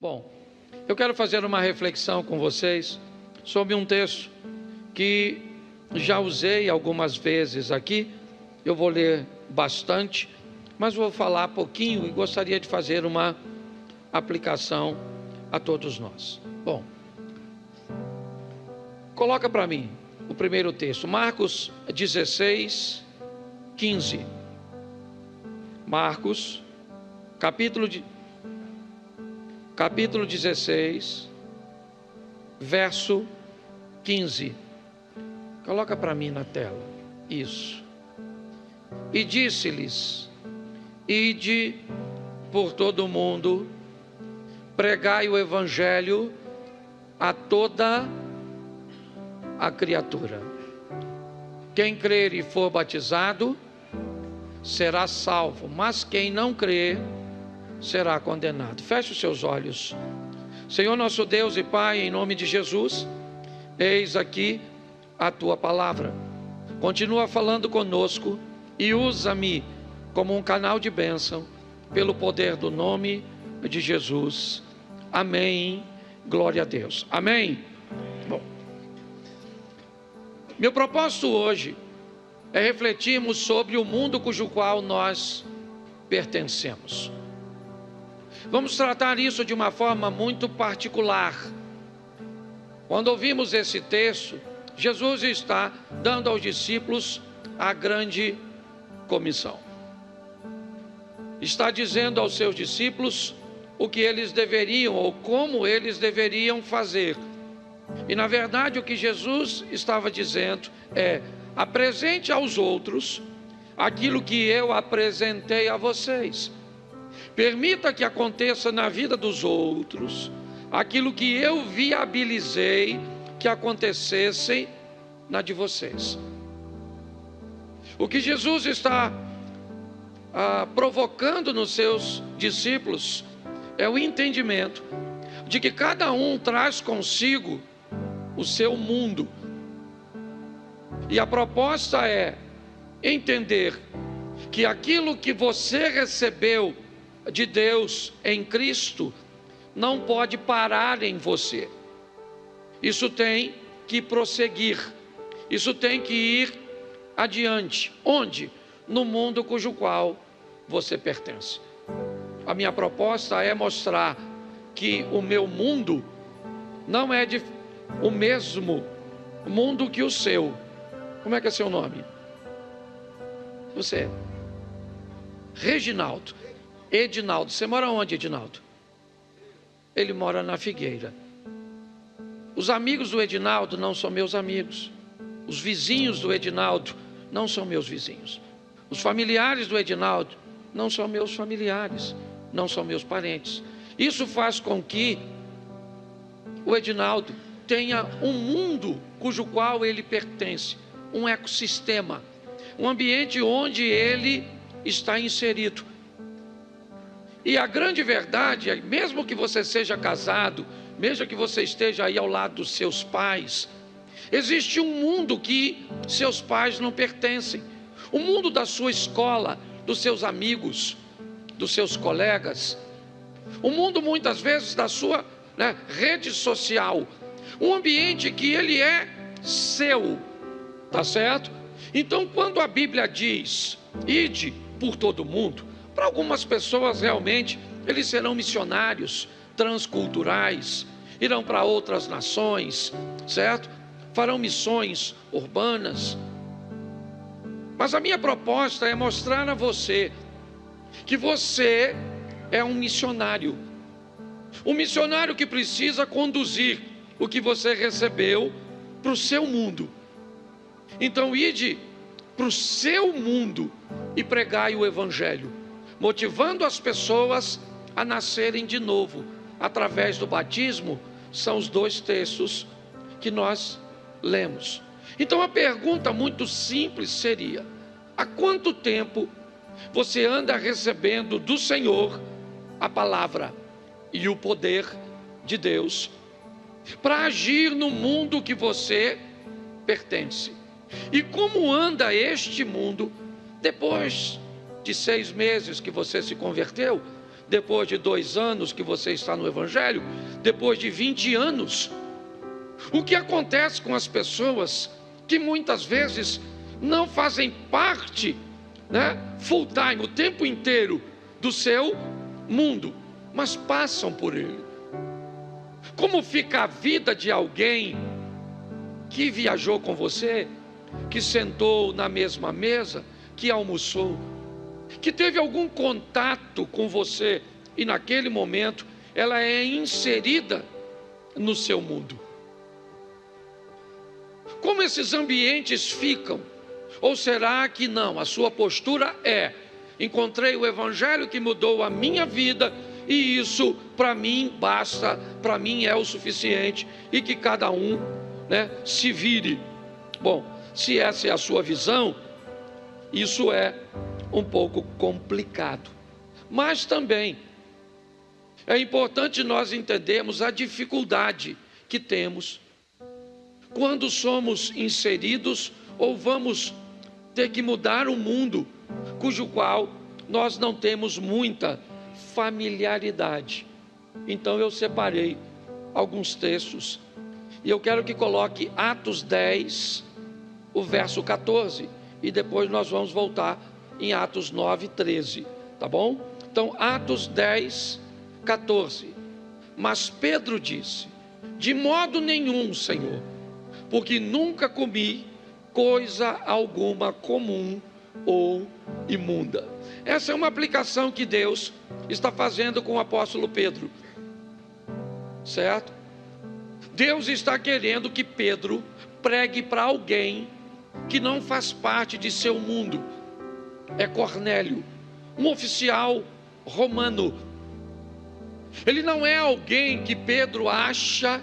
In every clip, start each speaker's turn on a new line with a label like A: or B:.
A: Bom, eu quero fazer uma reflexão com vocês sobre um texto que já usei algumas vezes aqui. Eu vou ler bastante, mas vou falar pouquinho e gostaria de fazer uma aplicação a todos nós. Bom, coloca para mim o primeiro texto, Marcos 16, 15. Marcos, capítulo 16, verso 15. Coloca para mim na tela. Isso. E disse-lhes: ide por todo o mundo, pregai o evangelho a toda a criatura. Quem crer e for batizado será salvo, mas quem não crer será condenado. Feche os seus olhos. Senhor nosso Deus e Pai, em nome de Jesus, eis aqui a tua palavra. Continua falando conosco e usa-me como um canal de bênção, pelo poder do nome de Jesus. Amém. Glória a Deus. Amém. Bom, meu propósito hoje é refletirmos sobre o mundo cujo qual nós pertencemos. Vamos tratar isso de uma forma muito particular. Quando ouvimos esse texto, Jesus está dando aos discípulos a grande comissão. Está dizendo aos seus discípulos o que eles deveriam ou como eles deveriam fazer. E na verdade o que Jesus estava dizendo é: apresente aos outros aquilo que eu apresentei a vocês. Permita que aconteça na vida dos outros aquilo que eu viabilizei que acontecesse na de vocês. O que Jesus está provocando nos seus discípulos é o entendimento de que cada um traz consigo o seu mundo. E a proposta é entender que aquilo que você recebeu de Deus em Cristo não pode parar em você. Isso tem que prosseguir. Isso tem que ir adiante. Onde? No mundo cujo qual você pertence. A minha proposta é mostrar que o meu mundo não é o mesmo mundo que o seu. Como é que é seu nome? Você. Reginaldo. Edinaldo. Você mora onde, Edinaldo? Ele mora na Figueira. Os amigos do Edinaldo não são meus amigos. Os vizinhos do Edinaldo não são meus vizinhos. Os familiares do Edinaldo não são meus familiares, não são meus parentes. Isso faz com que o Edinaldo tenha um mundo cujo qual ele pertence, um ecossistema, um ambiente onde ele está inserido. E a grande verdade é, mesmo que você seja casado, mesmo que você esteja aí ao lado dos seus pais, existe um mundo que seus pais não pertencem. O mundo da sua escola, dos seus amigos, dos seus colegas. O mundo muitas vezes da sua rede social. Um ambiente que ele é seu, tá certo? Então quando a Bíblia diz, ide por todo mundo, para algumas pessoas realmente eles serão missionários transculturais, irão para outras nações, certo? Farão missões urbanas. Mas a minha proposta é mostrar a você que você é um missionário que precisa conduzir o que você recebeu para o seu mundo. Então ide para o seu mundo e pregai o evangelho, motivando as pessoas a nascerem de novo. Através do batismo, são os dois textos que nós lemos. Então a pergunta muito simples seria: há quanto tempo você anda recebendo do Senhor a palavra e o poder de Deus para agir no mundo que você pertence? E como anda este mundo depois de 6 meses que você se converteu, depois de 2 anos que você está no Evangelho, depois de 20 anos. O que acontece com as pessoas que muitas vezes não fazem parte, full time, o tempo inteiro do seu mundo, mas passam por ele? Como fica a vida de alguém que viajou com você, que sentou na mesma mesa, que almoçou, que teve algum contato com você e naquele momento ela é inserida no seu mundo? Como esses ambientes ficam? Ou será que não? A sua postura é: encontrei o Evangelho que mudou a minha vida e isso para mim basta, para mim é o suficiente, e que cada um se vire. Bom, se essa é a sua visão, isso é um pouco complicado. Mas também é importante nós entendermos a dificuldade que temos quando somos inseridos ou vamos ter que mudar um mundo cujo qual nós não temos muita familiaridade. Então eu separei alguns textos e eu quero que coloque Atos 10, o verso 14, e depois nós vamos voltar em Atos 9, 13, tá bom? Então Atos 10, 14. Mas Pedro disse: de modo nenhum, Senhor, porque nunca comi coisa alguma comum ou imunda. Essa é uma aplicação que Deus está fazendo com o apóstolo Pedro, certo? Deus está querendo que Pedro pregue para alguém que não faz parte de seu mundo. É Cornélio, um oficial romano. Ele não é alguém que Pedro acha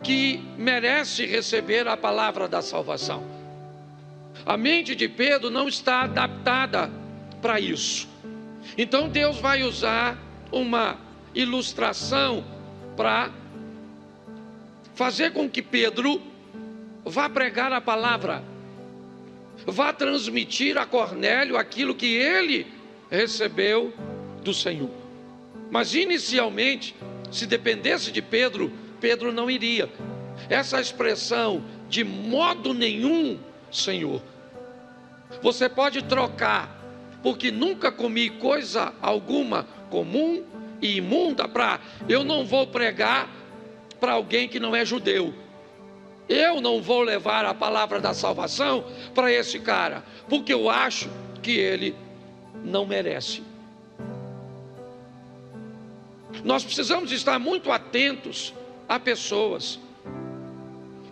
A: que merece receber a palavra da salvação. A mente de Pedro não está adaptada para isso. Então Deus vai usar uma ilustração para fazer com que Pedro vá pregar a palavra, vá transmitir a Cornélio aquilo que ele recebeu do Senhor. Mas inicialmente, se dependesse de Pedro, Pedro não iria. Essa expressão, de modo nenhum, Senhor, você pode trocar, porque nunca comi coisa alguma comum e imunda, para eu não vou pregar para alguém que não é judeu. Eu não vou levar a palavra da salvação para esse cara, porque eu acho que ele não merece. Nós precisamos estar muito atentos a pessoas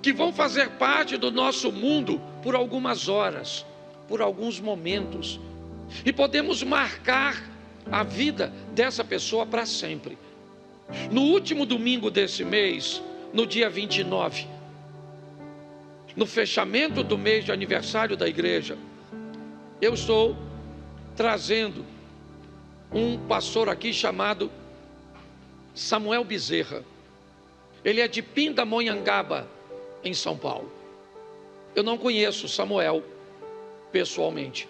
A: que vão fazer parte do nosso mundo por algumas horas, por alguns momentos, e podemos marcar a vida dessa pessoa para sempre. No último domingo desse mês, no dia 29, no fechamento do mês de aniversário da igreja, eu estou trazendo um pastor aqui chamado Samuel Bezerra. Ele é de Pindamonhangaba, em São Paulo. Eu não conheço Samuel pessoalmente.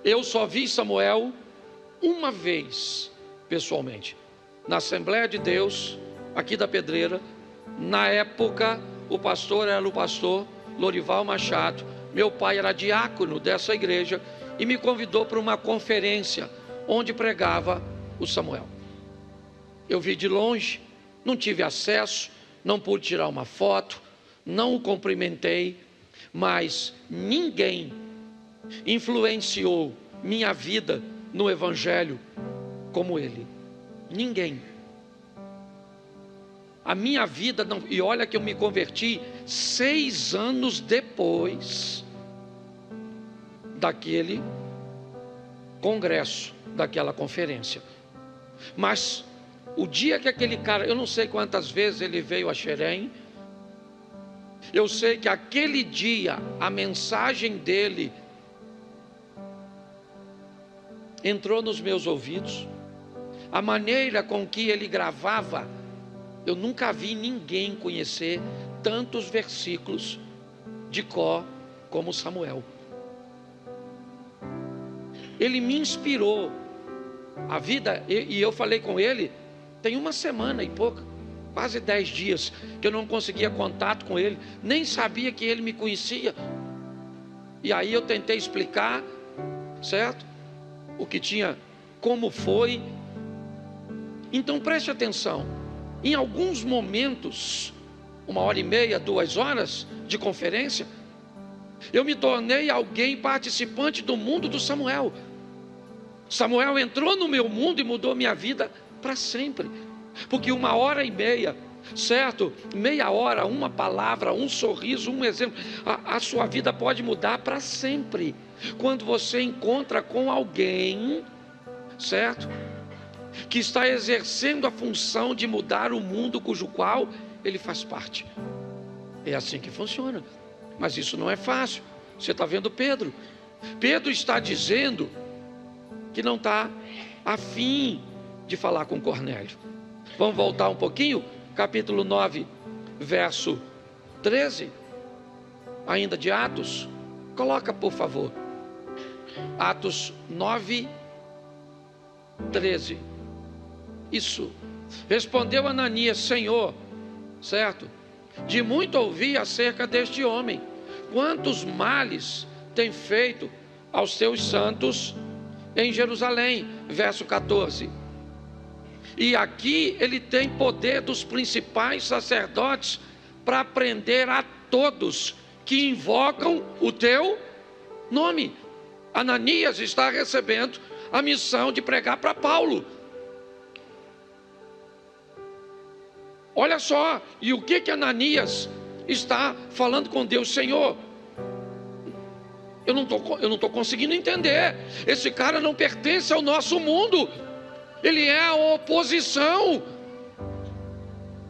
A: Eu só vi Samuel uma vez pessoalmente, na Assembleia de Deus aqui da Pedreira. Na época o pastor era o pastor Lorival Machado. Meu pai era diácono dessa igreja e me convidou para uma conferência onde pregava o Samuel. Eu vi de longe, não tive acesso, não pude tirar uma foto, não o cumprimentei, mas ninguém influenciou minha vida no Evangelho como ele. Ninguém. A minha vida não. E olha que eu me converti 6 anos depois daquele congresso, daquela conferência. Mas o dia que aquele cara, eu não sei quantas vezes ele veio a Xerém, eu sei que aquele dia a mensagem dele entrou nos meus ouvidos, a maneira com que ele gravava, eu nunca vi ninguém conhecer tantos versículos de cor como Samuel. Ele me inspirou a vida, e eu falei com ele, tem uma semana e pouco, quase 10 dias, que eu não conseguia contato com ele, nem sabia que ele me conhecia. E aí eu tentei explicar, certo? O que tinha, como foi. Então preste atenção, em alguns momentos, 1h30, 2 horas de conferência, eu me tornei alguém participante do mundo do Samuel. Samuel entrou no meu mundo e mudou minha vida para sempre. Porque 1h30, certo? Meia hora, uma palavra, um sorriso, um exemplo, a sua vida pode mudar para sempre. Quando você encontra com alguém, certo? Que está exercendo a função de mudar o mundo cujo qual ele faz parte. É assim que funciona. Mas isso não é fácil. Você está vendo Pedro? Pedro está dizendo que não está afim de falar com Cornélio. Vamos voltar um pouquinho? Capítulo 9, verso 13. Ainda de Atos. Coloca, por favor. Atos 9, 13. Isso. Respondeu Ananias: Senhor, certo? De muito ouvi acerca deste homem. Quantos males tem feito aos teus santos em Jerusalém. Verso 14. E aqui ele tem poder dos principais sacerdotes para prender a todos que invocam o teu nome. Ananias está recebendo a missão de pregar para Paulo. Olha só, e o que Ananias está falando com Deus? Senhor, eu não estou conseguindo entender. Esse cara não pertence ao nosso mundo. Ele é a oposição.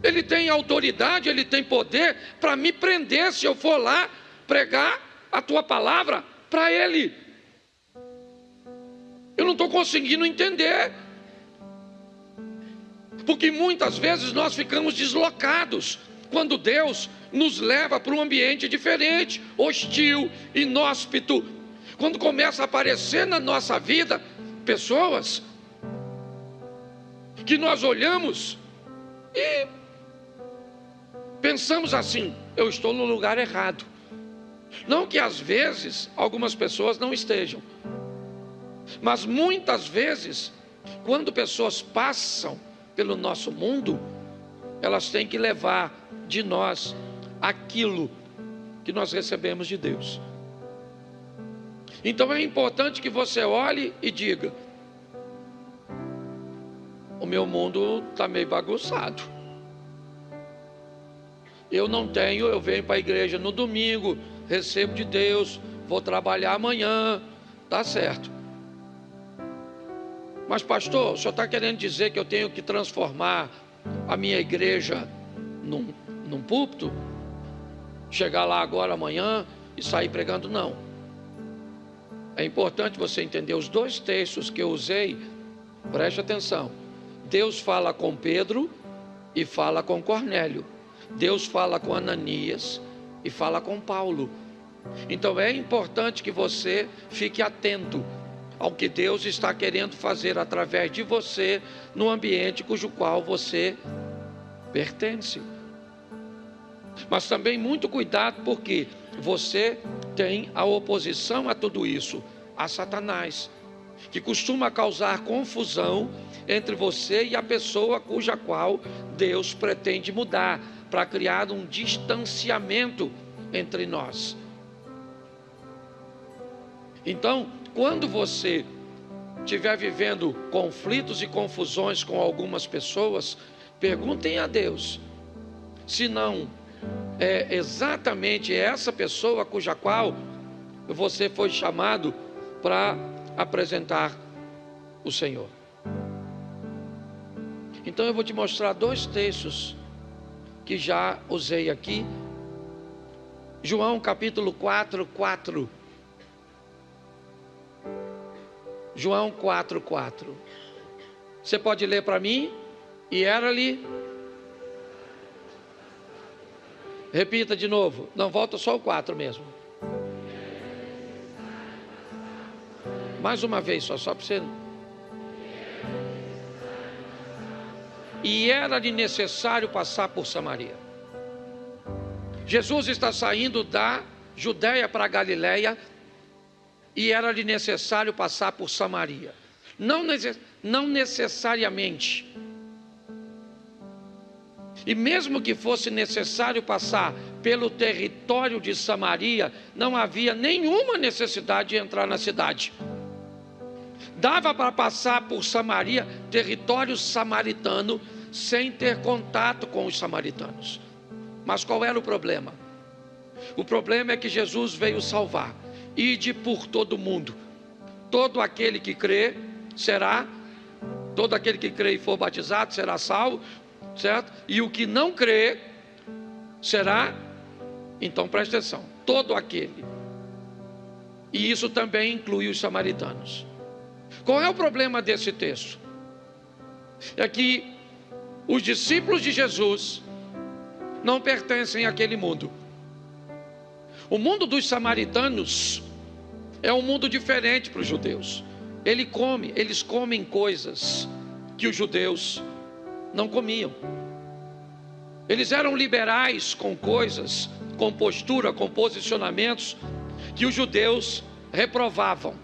A: Ele tem autoridade, ele tem poder para me prender se eu for lá pregar a tua palavra para ele. Eu não estou conseguindo entender. Porque muitas vezes nós ficamos deslocados quando Deus nos leva para um ambiente diferente, hostil, inóspito. Quando começa a aparecer na nossa vida pessoas que nós olhamos e pensamos assim: eu estou no lugar errado. Não que às vezes algumas pessoas não estejam, mas muitas vezes, quando pessoas passam pelo nosso mundo, elas têm que levar de nós aquilo que nós recebemos de Deus. Então é importante que você olhe e diga: o meu mundo está meio bagunçado. Eu venho para a igreja no domingo, recebo de Deus, vou trabalhar amanhã, tá certo. Mas pastor, o senhor está querendo dizer que eu tenho que transformar a minha igreja num púlpito? Chegar lá agora amanhã e sair pregando? Não. É importante você entender os 2 textos que eu usei. Preste atenção. Deus fala com Pedro e fala com Cornélio. Deus fala com Ananias e fala com Paulo. Então é importante que você fique atento ao que Deus está querendo fazer através de você no ambiente cujo qual você pertence. Mas também muito cuidado, porque você tem a oposição a tudo isso, a Satanás, que costuma causar confusão entre você e a pessoa cuja qual Deus pretende mudar, para criar um distanciamento entre nós. Então, quando você estiver vivendo conflitos e confusões com algumas pessoas, perguntem a Deus se não é exatamente essa pessoa cuja qual você foi chamado para apresentar o Senhor. Então eu vou te mostrar 2 textos que já usei aqui. João capítulo 4, 4. João 4, 4. Você pode ler para mim? E era-lhe... Repita de novo. Não, volta só o 4 mesmo. Mais uma vez só para você... e era-lhe necessário passar por Samaria. Jesus está saindo da Judéia para a Galiléia e era-lhe necessário passar por Samaria. Não necessariamente. E mesmo que fosse necessário passar pelo território de Samaria, não havia nenhuma necessidade de entrar na cidade. Dava para passar por Samaria, território samaritano, sem ter contato com os samaritanos. Mas qual era o problema? O problema é que Jesus veio salvar. Ide por todo mundo. Todo aquele que crê será, todo aquele que crê e for batizado será salvo, certo? E o que não crê será, então preste atenção, todo aquele. E isso também inclui os samaritanos. Qual é o problema desse texto? É que os discípulos de Jesus não pertencem àquele mundo. O mundo dos samaritanos é um mundo diferente para os judeus. Eles comem coisas que os judeus não comiam. Eles eram liberais com coisas, com postura, com posicionamentos que os judeus reprovavam.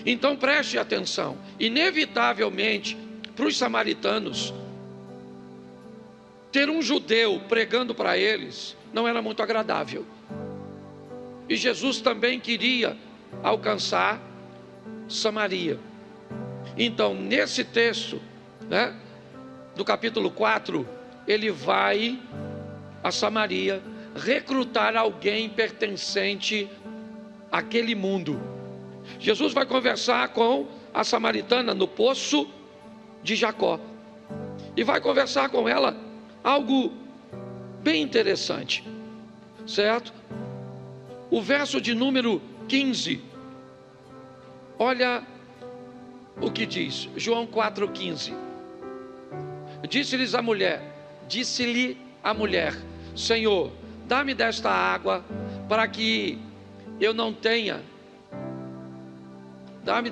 A: Então preste atenção, inevitavelmente para os samaritanos, ter um judeu pregando para eles não era muito agradável. E Jesus também queria alcançar Samaria. Então nesse texto, do capítulo 4, ele vai a Samaria recrutar alguém pertencente àquele mundo. Jesus vai conversar com a samaritana no poço de Jacó e vai conversar com ela algo bem interessante, certo? O verso de número 15, olha o que diz, João 4,15. Disse-lhe a mulher, Senhor, dá-me desta água para que eu não tenha, dá-me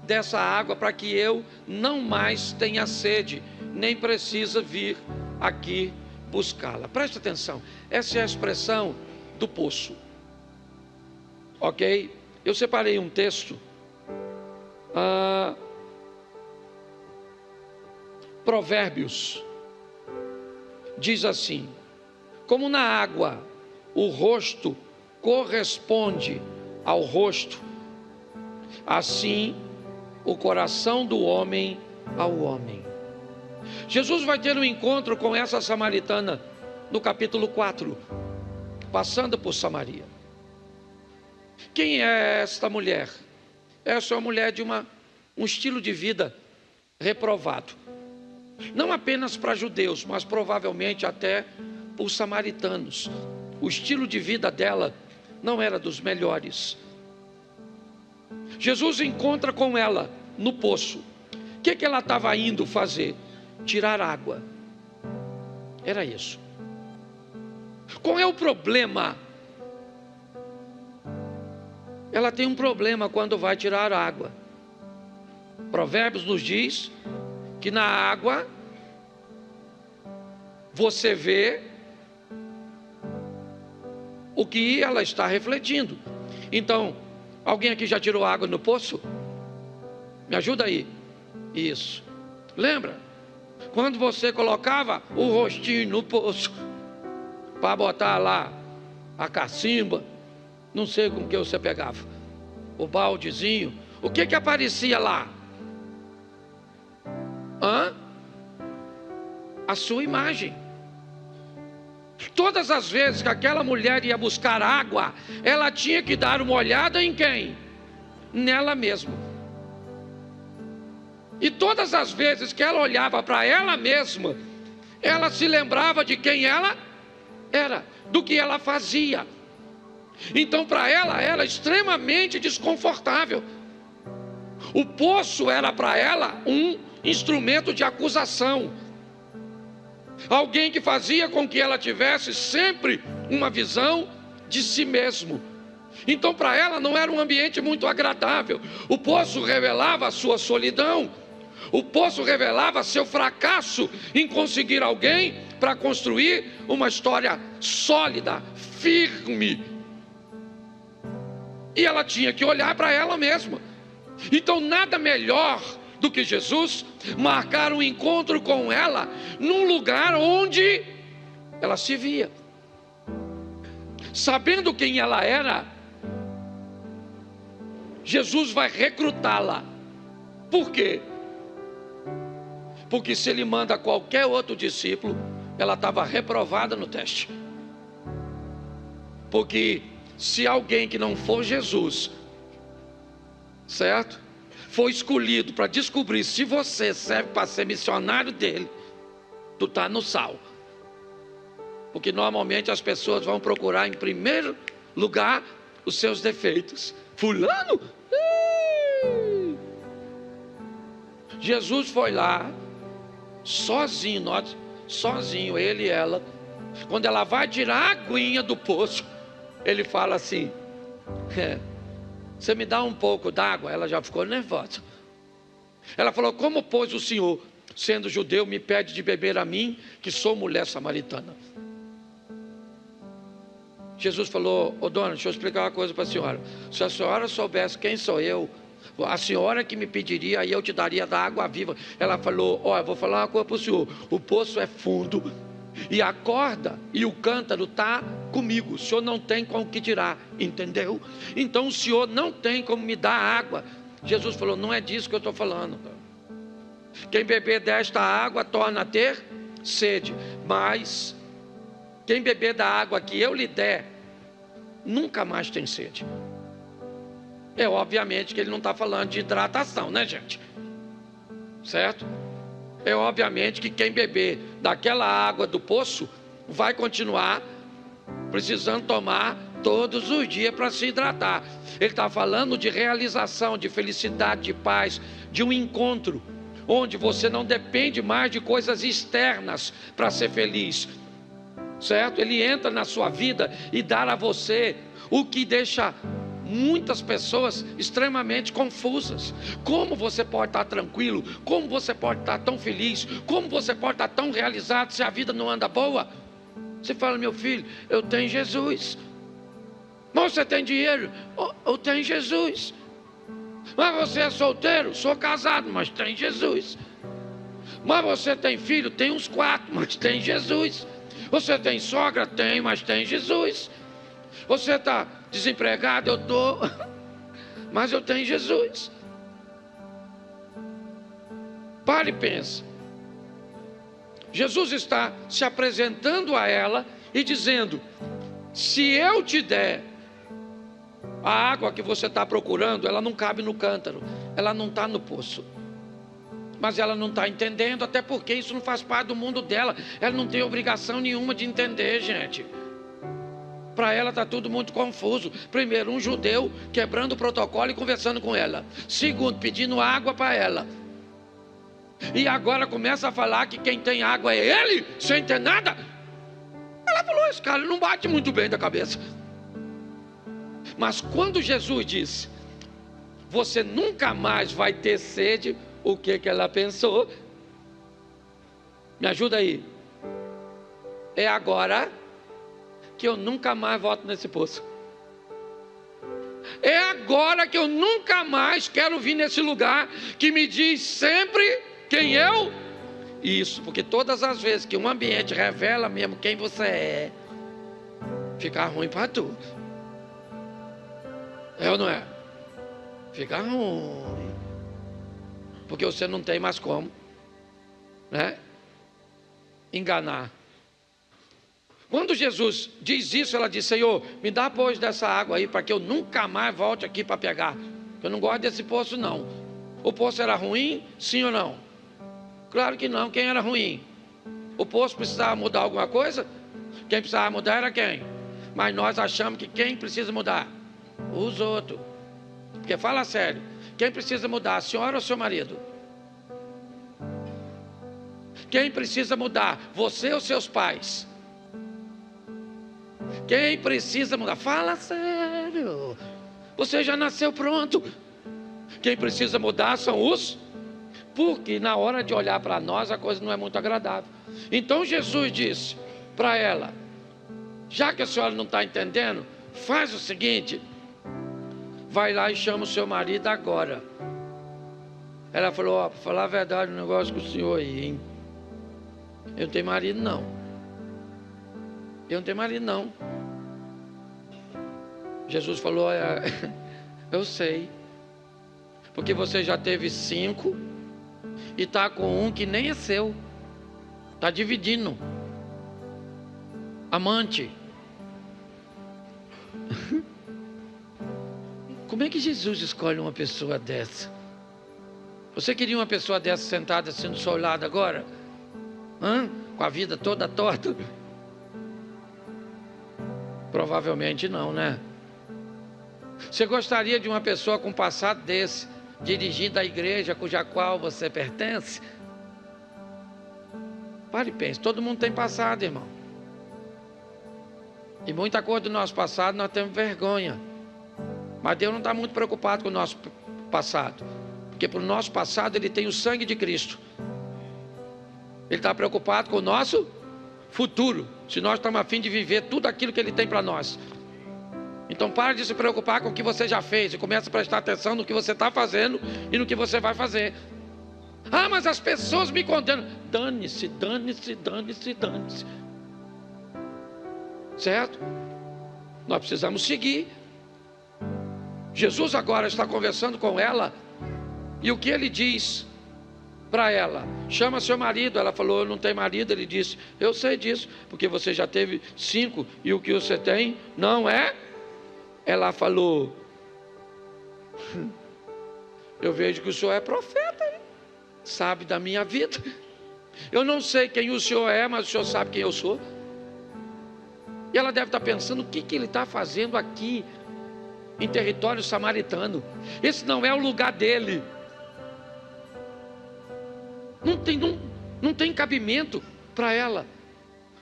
A: dessa água para que eu não mais tenha sede, nem precisa vir aqui buscá-la. Preste atenção, essa é a expressão do poço, ok? Eu separei um texto, Provérbios, diz assim: como na água o rosto corresponde ao rosto, assim o coração do homem ao homem. Jesus vai ter um encontro com essa samaritana no capítulo 4, passando por Samaria. Quem é esta mulher? Essa é uma mulher de um estilo de vida reprovado, não apenas para judeus, mas provavelmente até por samaritanos. O estilo de vida dela não era dos melhores. Jesus encontra com ela no poço. O que ela estava indo fazer? Tirar água. Era isso. Qual é o problema? Ela tem um problema quando vai tirar água. Provérbios nos diz que na água você vê o que ela está refletindo. Então, alguém aqui já tirou água no poço? Me ajuda aí. Isso. Lembra? Quando você colocava o rostinho no poço para botar lá a cacimba, não sei com que você pegava, o baldezinho, o que aparecia lá? A sua imagem. Todas as vezes que aquela mulher ia buscar água, ela tinha que dar uma olhada em quem? Nela mesma. E todas as vezes que ela olhava para ela mesma, ela se lembrava de quem ela era, do que ela fazia. Então para ela era extremamente desconfortável. O poço era para ela um instrumento de acusação, alguém que fazia com que ela tivesse sempre uma visão de si mesmo. Então para ela não era um ambiente muito agradável. O poço revelava a sua solidão, O poço revelava seu fracasso em conseguir alguém para construir uma história sólida, firme. E ela tinha que olhar para ela mesma. Então nada melhor do que Jesus marcar um encontro com ela num lugar onde ela se via. Sabendo quem ela era, Jesus vai recrutá-la. Por quê? Porque se ele manda qualquer outro discípulo, ela estava reprovada no teste. Porque se alguém que não for Jesus, certo, for escolhido para descobrir se você serve para ser missionário dele, tu está no sal. Porque normalmente as pessoas vão procurar em primeiro lugar os seus defeitos. Fulano? Jesus foi lá, sozinho, ele e ela. Quando ela vai tirar a aguinha do poço, ele fala assim: você me dá um pouco d'água? Ela já ficou nervosa. Ela falou: como pois o Senhor, sendo judeu, me pede de beber a mim, que sou mulher samaritana? Jesus falou: ô dona, deixa eu explicar uma coisa para a senhora. Se a senhora soubesse quem sou eu, a senhora que me pediria, aí eu te daria da água viva. Ela falou: ó, eu vou falar uma coisa para o senhor. O poço é fundo e a corda e o cântaro está comigo. O senhor não tem como que tirar, entendeu? Então o senhor não tem como me dar água. Jesus falou: não é disso que eu estou falando. Quem beber desta água torna a ter sede, mas quem beber da água que eu lhe der, nunca mais tem sede. É obviamente que ele não está falando de hidratação, né, gente? Certo? É obviamente que quem beber daquela água do poço vai continuar precisando tomar todos os dias para se hidratar. Ele está falando de realização, de felicidade, de paz, de um encontro onde você não depende mais de coisas externas para ser feliz. Certo? Ele entra na sua vida e dá a você o que deixa muitas pessoas extremamente confusas. Como você pode estar tranquilo? Como você pode estar tão feliz? Como você pode estar tão realizado se a vida não anda boa? Você fala: meu filho, eu tenho Jesus. Mas você tem dinheiro? Eu tenho Jesus. Mas você é solteiro? Sou casado, mas tem Jesus. Mas você tem filho? Tem uns 4, mas tem Jesus. Você tem sogra? Tem, mas tem Jesus. Você está desempregado? Eu estou, mas eu tenho Jesus. Pare e pense. Jesus está se apresentando a ela e dizendo: se eu te der a água que você está procurando, ela não cabe no cântaro, ela não está no poço. Mas ela não está entendendo, até porque isso não faz parte do mundo dela. Ela não tem obrigação nenhuma de entender, gente. Para ela está tudo muito confuso. Primeiro, um judeu quebrando o protocolo e conversando com ela. Segundo, pedindo água para ela. E agora começa a falar que quem tem água é ele, sem ter nada. Ela falou: esse cara não bate muito bem da cabeça. Mas quando Jesus disse: você nunca mais vai ter sede, o que ela pensou? Me ajuda aí. É agora que eu nunca mais volto nesse poço. É agora que eu nunca mais quero vir nesse lugar que me diz sempre quem eu... Isso, porque todas as vezes que um ambiente revela mesmo quem você é, fica ruim para tu. É ou não é? Fica ruim. Porque você não tem mais como, né, enganar. Quando Jesus diz isso, ela diz: Senhor, me dá pois dessa água aí, para que eu nunca mais volte aqui para pegar. Eu não gosto desse poço não. O poço era ruim, sim ou não? Claro que não. Quem era ruim? O poço precisava mudar alguma coisa? Quem precisava mudar era quem? Mas nós achamos que quem precisa mudar? Os outros. Porque fala sério, quem precisa mudar, a senhora ou seu marido? Quem precisa mudar, você ou seus pais? Quem precisa mudar? Fala sério. Você já nasceu pronto. Quem precisa mudar são os porque na hora de olhar para nós a coisa não é muito agradável. Então Jesus disse para ela: já que a senhora não está entendendo, faz o seguinte, vai lá e chama o seu marido agora. Ela falou: ó, para falar a verdade, um negócio com o senhor aí, hein? Eu não tenho marido não. Eu não tenho marido não. Jesus falou: eu sei, porque você já teve 5 e está com um que nem é seu, está dividindo. Amante. Como é que Jesus escolhe uma pessoa dessa? Você queria uma pessoa dessa sentada assim do seu lado agora? Com a vida toda torta? Provavelmente não, né? Você gostaria de uma pessoa com um passado desse, dirigindo a igreja cuja qual você pertence? Pare e pense, todo mundo tem passado, irmão. E muita coisa do nosso passado nós temos vergonha. Mas Deus não está muito preocupado com o nosso passado, porque para o nosso passado Ele tem o sangue de Cristo. Ele está preocupado com o nosso futuro, se nós estamos a fim de viver tudo aquilo que Ele tem para nós. Então pare de se preocupar com o que você já fez e comece a prestar atenção no que você está fazendo e no que você vai fazer. Ah, mas as pessoas me condenam. Dane-se, dane-se, dane-se, dane-se. Certo? Nós precisamos seguir. Jesus agora está conversando com ela, e o que ele diz para ela? Chama seu marido. Ela falou: eu não tenho marido. Ele disse: eu sei disso, porque você já teve 5 e o que você tem não é. Ela falou: eu vejo que o senhor é profeta, hein? Sabe da minha vida. Eu não sei quem o senhor é, mas o senhor sabe quem eu sou. E ela deve estar pensando: o que ele está fazendo aqui em território samaritano? Esse não é o lugar dele. Não tem cabimento para ela.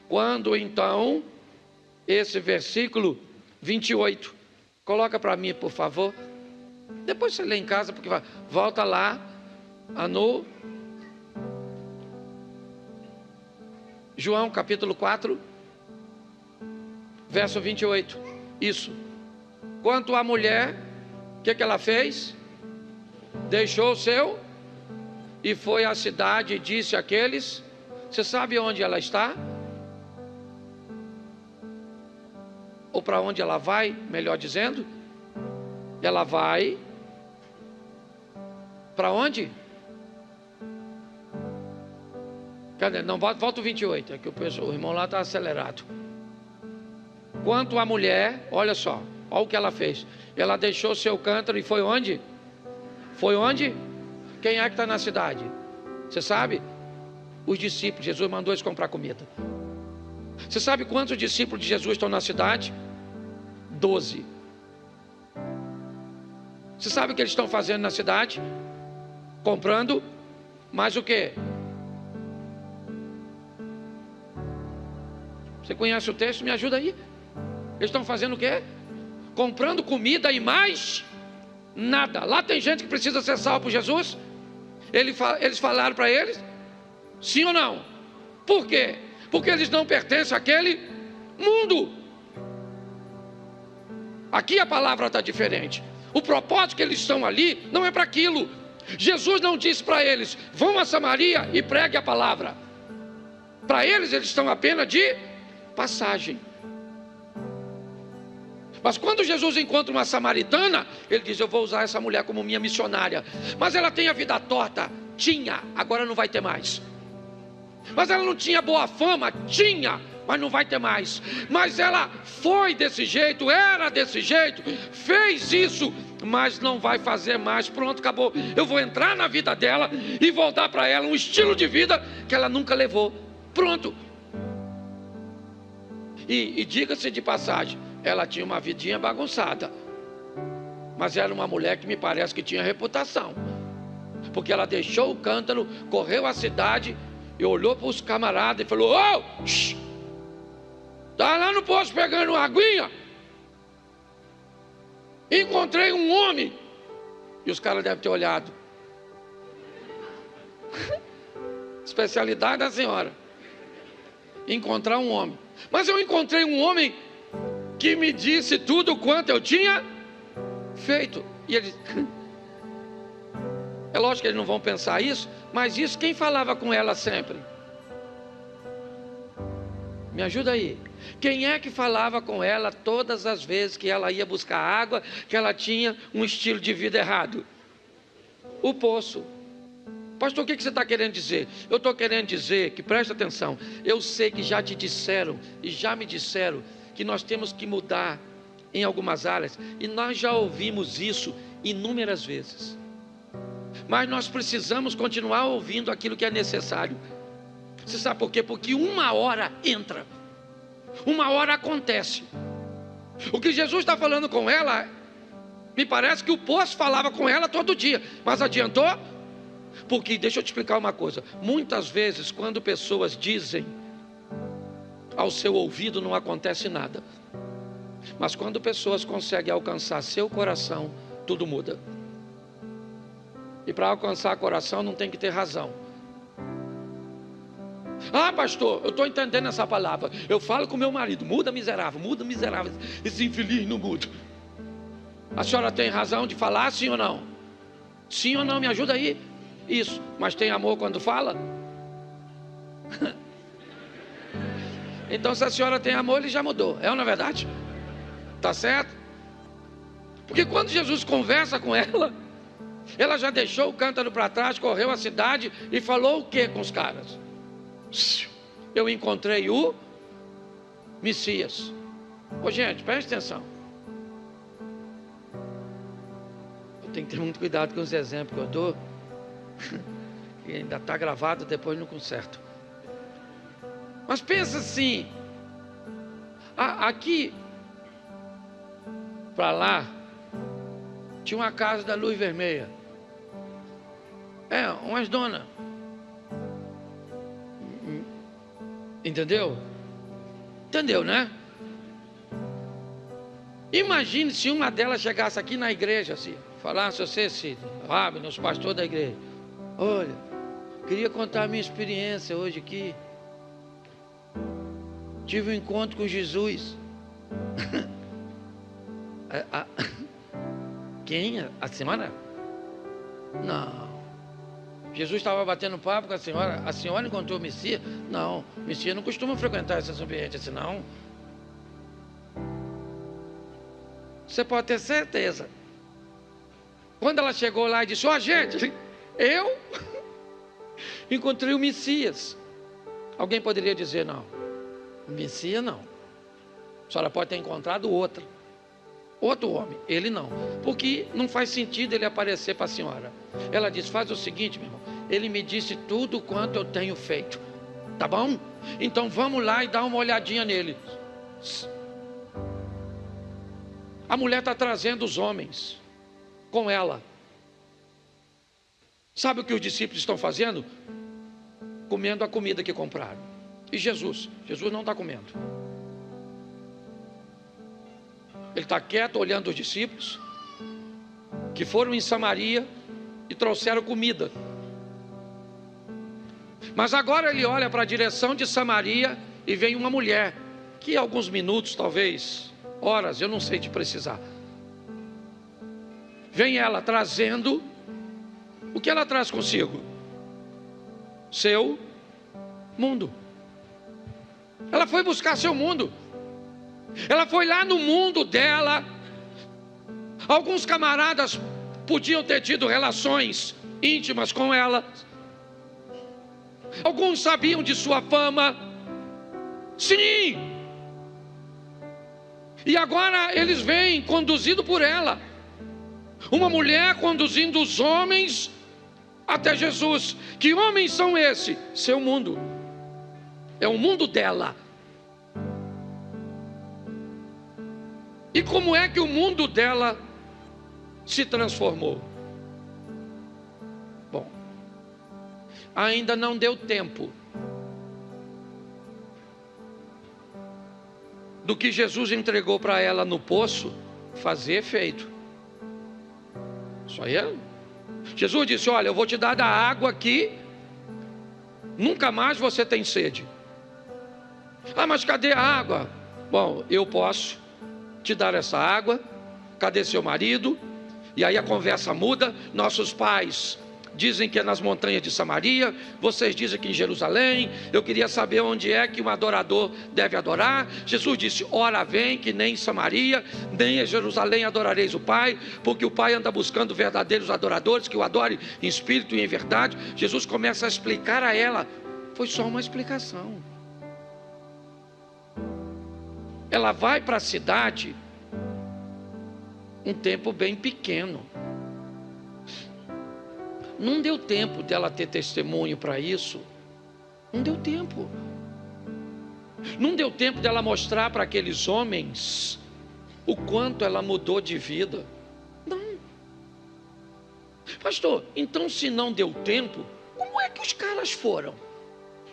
A: Quando então, esse versículo 28, coloca para mim, por favor. Depois você lê em casa, porque volta lá no João capítulo 4, verso 28. Isso. Quanto à mulher, o que ela fez? Deixou o seu e foi à cidade e disse àqueles. Você sabe onde ela está? Ou para onde ela vai, melhor dizendo? Ela vai para onde? Cadê? Não, volta o 28, é que o irmão lá está acelerado. Quanto à mulher, olha só, olha o que ela fez. Ela deixou seu cântaro e foi onde? Foi onde? Quem é que está na cidade? Você sabe? Os discípulos. Jesus mandou eles comprar comida. Você sabe quantos discípulos de Jesus estão na cidade? 12. Você sabe o que eles estão fazendo na cidade? Comprando. Mais o quê? Você conhece o texto? Me ajuda aí. Eles estão fazendo o quê? Comprando comida e mais nada. Lá tem gente que precisa ser salvo por Jesus. Eles falaram para eles? Sim ou não? Por quê? Porque eles não pertencem àquele mundo. Aqui a palavra está diferente. O propósito que eles estão ali não é para aquilo. Jesus não disse para eles: vão a Samaria e pregue a palavra. Para eles estão apenas de passagem. Mas quando Jesus encontra uma samaritana, ele diz: eu vou usar essa mulher como minha missionária. Mas ela tem a vida torta? Tinha, agora não vai ter mais. Mas ela não tinha boa fama? Tinha, mas não vai ter mais. Mas ela foi desse jeito, era desse jeito, fez isso, mas não vai fazer mais. Pronto, acabou. Eu vou entrar na vida dela e vou dar para ela um estilo de vida que ela nunca levou. Pronto. E diga-se de passagem, ela tinha uma vidinha bagunçada, mas era uma mulher que me parece que tinha reputação, porque ela deixou o cântaro, correu à cidade e olhou para os camaradas e falou: ô, tá lá no poço pegando uma aguinha, encontrei um homem. E os caras devem ter olhado: Especialidade da senhora. Encontrar um homem. Mas eu encontrei um homem que me disse tudo quanto eu tinha feito. E ele... É lógico que eles não vão pensar isso, mas isso quem falava com ela sempre? Me ajuda aí. Quem é que falava com ela todas as vezes que ela ia buscar água, que ela tinha um estilo de vida errado? O poço. Pastor, o que você está querendo dizer? Eu estou querendo dizer que, presta atenção, eu sei que já te disseram e já me disseram que nós temos que mudar em algumas áreas, e nós já ouvimos isso inúmeras vezes, mas nós precisamos continuar ouvindo aquilo que é necessário. Você sabe por quê? Porque uma hora entra, uma hora acontece. O que Jesus está falando com ela, me parece que o poço falava com ela todo dia, mas adiantou? Porque, deixa eu te explicar uma coisa, muitas vezes quando pessoas dizem ao seu ouvido não acontece nada, mas quando pessoas conseguem alcançar seu coração, tudo muda. E para alcançar o coração não tem que ter razão. Ah, pastor, eu estou entendendo essa palavra. Eu falo com meu marido, muda miserável, esse infeliz não muda. A senhora tem razão de falar, sim ou não? Sim ou não, me ajuda aí. Isso, mas tem amor quando fala? Então se a senhora tem amor, ele já mudou, é ou não é verdade? Tá certo? Porque quando Jesus conversa com ela, ela já deixou o cântaro para trás, correu a cidade e falou o que com os caras? Eu encontrei o Messias. Ô gente, preste atenção. Eu tenho que ter muito cuidado com os exemplos que eu dou, que ainda está gravado, depois não conserto. Mas pensa assim, aqui para lá tinha uma casa da luz vermelha. Umas donas. Entendeu? Entendeu, né? Imagine se uma delas chegasse aqui na igreja assim, falasse você, Cid, Rabino, os pastores da igreja: olha, queria contar a minha experiência hoje aqui. Tive um encontro com Jesus. Quem? A senhora? Não. Jesus estava batendo papo com a senhora. A senhora encontrou o Messias? Não. O Messias não costuma frequentar esses ambientes assim, não. Você pode ter certeza. Quando ela chegou lá e disse: ó, gente, eu encontrei o Messias. Alguém poderia dizer: não, o Messias não. A senhora pode ter encontrado outro homem, ele não, porque não faz sentido ele aparecer para a senhora. Ela disse: faz o seguinte, meu irmão, ele me disse tudo quanto eu tenho feito, tá bom? Então vamos lá e dar uma olhadinha nele. A mulher está trazendo os homens com ela. Sabe o que os discípulos estão fazendo? Comendo a comida que compraram. E Jesus não está comendo. Ele está quieto olhando os discípulos que foram em Samaria e trouxeram comida. Mas agora ele olha para a direção de Samaria e vem uma mulher que alguns minutos, talvez horas, eu não sei te precisar. Vem ela trazendo, o que ela traz consigo? Seu mundo. Ela foi buscar seu mundo. Ela foi lá no mundo dela. Alguns camaradas podiam ter tido relações íntimas com ela. Alguns sabiam de sua fama. Sim. E agora eles vêm conduzido por ela. Uma mulher conduzindo os homens até Jesus. Que homens são esses? Seu mundo. É o mundo dela. E como é que o mundo dela se transformou? Bom, ainda não deu tempo do que Jesus entregou para ela no poço fazer efeito. Isso aí é. Jesus disse: olha, eu vou te dar da água aqui Nunca mais você tem sede. Ah, mas cadê a água? Bom, eu posso te dar essa água. Cadê seu marido? E aí a conversa muda. Nossos pais dizem que é nas montanhas de Samaria, vocês dizem que em Jerusalém. Eu queria saber onde é que um adorador deve adorar. Jesus disse: ora vem que nem em Samaria, nem em Jerusalém adorareis o Pai, porque o Pai anda buscando verdadeiros adoradores, que o adore em espírito e em verdade. Jesus começa a explicar a ela. Foi só uma explicação. Ela vai para a cidade um tempo bem pequeno. Não deu tempo dela ter testemunho para isso. Não deu tempo. Não deu tempo dela mostrar para aqueles homens o quanto ela mudou de vida. Não. Pastor, então se não deu tempo, como é que os caras foram?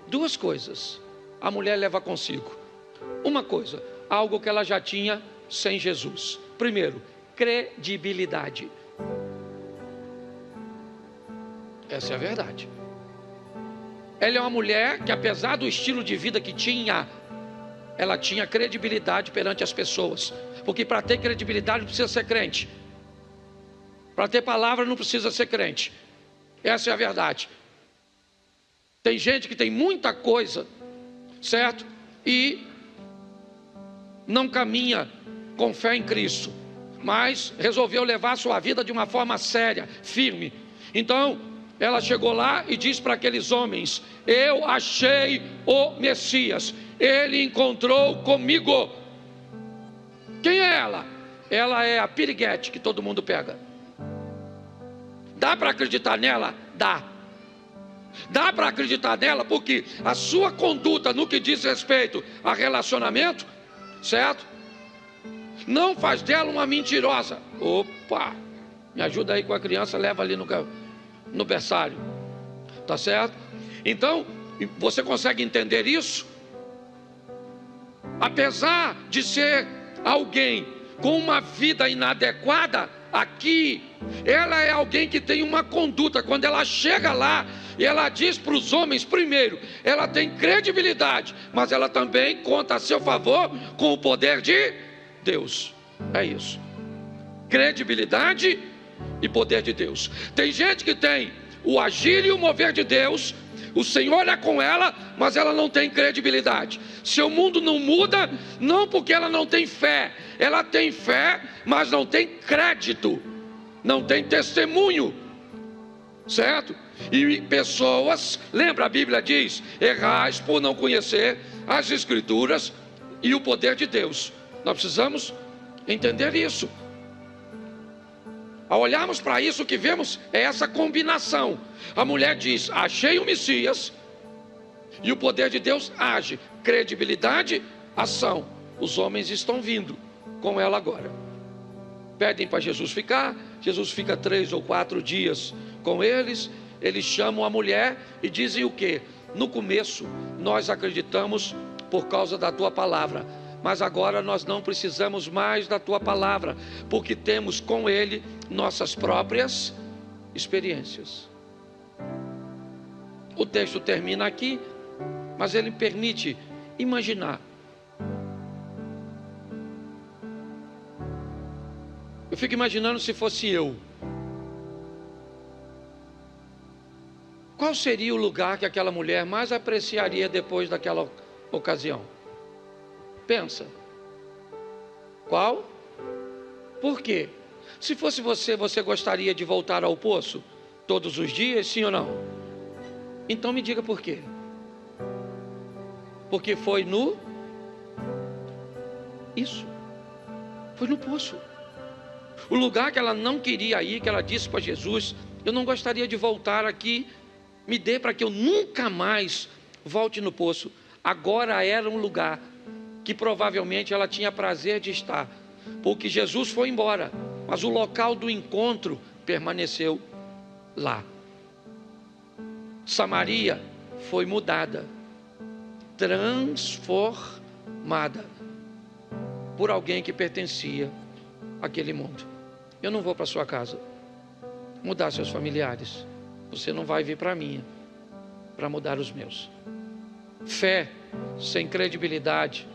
A: Duas coisas a mulher leva consigo. Uma coisa, algo que ela já tinha sem Jesus. Primeiro, credibilidade. Essa é a verdade. Ela é uma mulher que, apesar do estilo de vida que tinha, ela tinha credibilidade perante as pessoas. Porque para ter credibilidade não precisa ser crente. Para ter palavra não precisa ser crente. Essa é a verdade. Tem gente que tem muita coisa, certo? E não caminha com fé em Cristo, mas resolveu levar a sua vida de uma forma séria, firme. Então ela chegou lá e disse para aqueles homens: eu achei o Messias, ele encontrou comigo. Quem é ela? Ela é a piriguete que todo mundo pega. Dá para acreditar nela? Dá. Dá para acreditar nela porque a sua conduta no que diz respeito a relacionamento, certo? Não faz dela uma mentirosa. Opa, me ajuda aí com a criança, leva ali no berçário, tá certo? Então, você consegue entender isso? Apesar de ser alguém com uma vida inadequada, aqui, ela é alguém que tem uma conduta. Quando ela chega lá, e ela diz para os homens, primeiro, ela tem credibilidade, mas ela também conta a seu favor com o poder de Deus. É isso. Credibilidade e poder de Deus. Tem gente que tem o agir e o mover de Deus, o Senhor é com ela, mas ela não tem credibilidade. Seu mundo não muda, não porque ela não tem fé. Ela tem fé, mas não tem crédito, não tem testemunho, certo? E pessoas, lembra, a Bíblia diz: errais por não conhecer as Escrituras e o poder de Deus. Nós precisamos entender isso. Ao olharmos para isso, o que vemos é essa combinação. A mulher diz: achei o Messias, e o poder de Deus age. Credibilidade, ação. Os homens estão vindo com ela agora. Pedem para Jesus ficar. Jesus fica 3 ou 4 dias com eles. Eles chamam a mulher e dizem o quê? No começo nós acreditamos por causa da tua palavra, mas agora nós não precisamos mais da tua palavra, porque temos com ele nossas próprias experiências. O texto termina aqui, mas ele permite imaginar. Eu fico imaginando se fosse eu. Qual seria o lugar que aquela mulher mais apreciaria depois daquela ocasião? Pensa. Qual? Por quê? Se fosse você, você gostaria de voltar ao poço todos os dias, sim ou não? Então me diga por quê. Porque foi no... Isso. Foi no poço. O lugar que ela não queria ir, que ela disse para Jesus: eu não gostaria de voltar aqui, me dê para que eu nunca mais volte no poço. Agora era um lugar que provavelmente ela tinha prazer de estar, porque Jesus foi embora, mas o local do encontro permaneceu lá. Samaria foi mudada, transformada por alguém que pertencia àquele mundo. Eu não vou para sua casa mudar seus familiares. Você não vai vir para a minha. para mudar os meus. Fé sem credibilidade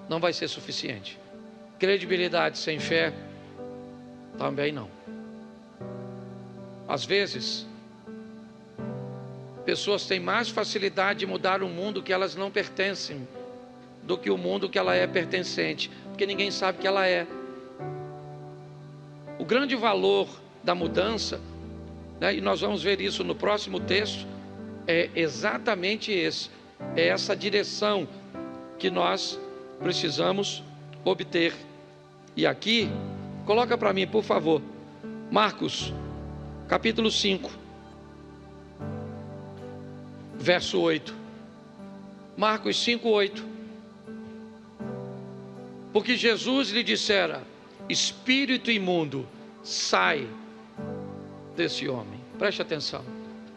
A: não vai ser suficiente. Credibilidade sem fé também não. Às vezes, pessoas têm mais facilidade de mudar o mundo que elas não pertencem do que o mundo que ela é pertencente, porque ninguém sabe que ela é. O grande valor da mudança, né, e nós vamos ver isso no próximo texto, é exatamente esse. É essa direção que nós precisamos obter. E aqui, coloca para mim, por favor, Marcos, capítulo 5, verso 8. Marcos 5, 8. Porque Jesus lhe dissera: espírito imundo, sai desse homem. Preste atenção.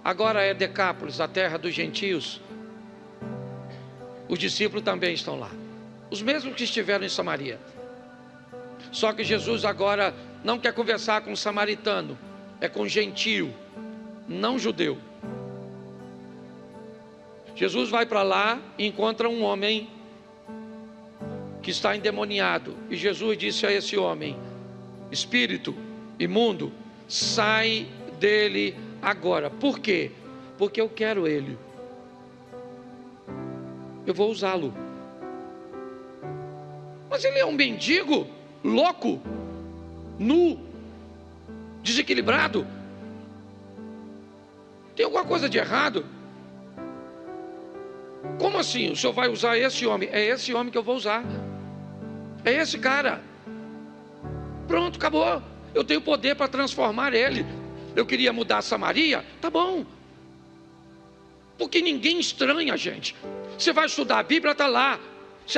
A: Agora é Decápolis, a terra dos gentios. Os discípulos também estão lá, os mesmos que estiveram em Samaria. Só que Jesus agora não quer conversar com o samaritano, é com gentio, não judeu. Jesus vai para lá e encontra um homem que está endemoniado. E Jesus disse a esse homem: espírito imundo, sai dele agora. Por quê? Porque eu quero ele. Eu vou usá-lo. Mas ele é um mendigo, louco, nu, desequilibrado. Tem alguma coisa de errado? Como assim? O senhor vai usar esse homem? É esse homem que eu vou usar. É esse cara. Pronto, acabou. Eu tenho poder para transformar ele. Eu queria mudar Samaria? Tá bom. Porque ninguém estranha a gente. Você vai estudar a Bíblia, está lá.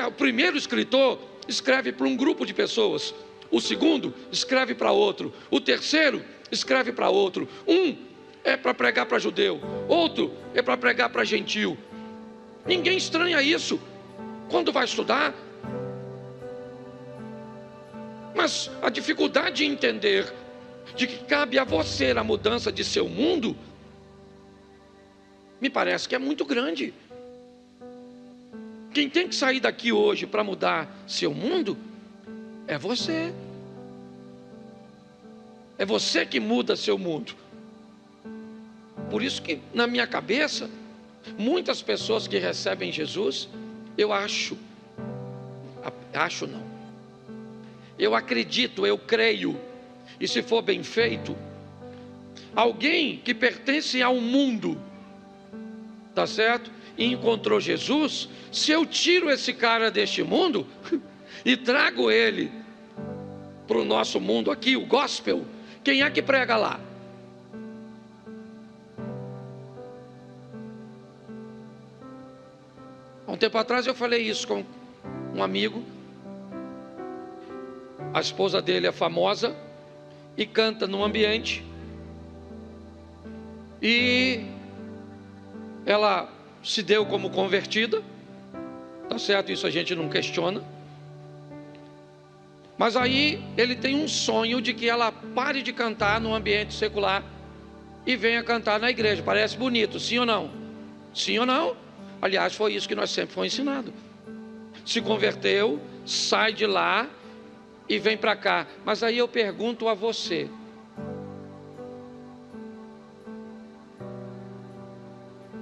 A: O primeiro escritor escreve para um grupo de pessoas. O segundo escreve para outro. O terceiro escreve para outro. Um é para pregar para judeu. Outro é para pregar para gentio. Ninguém estranha isso quando vai estudar. Mas a dificuldade de entender de que cabe a você a mudança de seu mundo, me parece que é muito grande. Quem tem que sair daqui hoje para mudar seu mundo é você. É você que muda seu mundo. Por isso que na minha cabeça, muitas pessoas que recebem Jesus, eu acredito, eu creio, e se for bem feito, alguém que pertence ao mundo, tá certo? E encontrou Jesus, se eu tiro esse cara deste mundo e trago ele para o nosso mundo aqui, o gospel, quem é que prega lá? Há um tempo atrás eu falei isso com um amigo. A esposa dele é famosa e canta num ambiente, e ela se deu como convertida, tá certo? Isso a gente não questiona. Mas aí ele tem um sonho de que ela pare de cantar no ambiente secular e venha cantar na igreja. Parece bonito, sim ou não? Sim ou não? Aliás, foi isso que nós sempre fomos ensinados. Se converteu, sai de lá e vem para cá. Mas aí eu pergunto a você: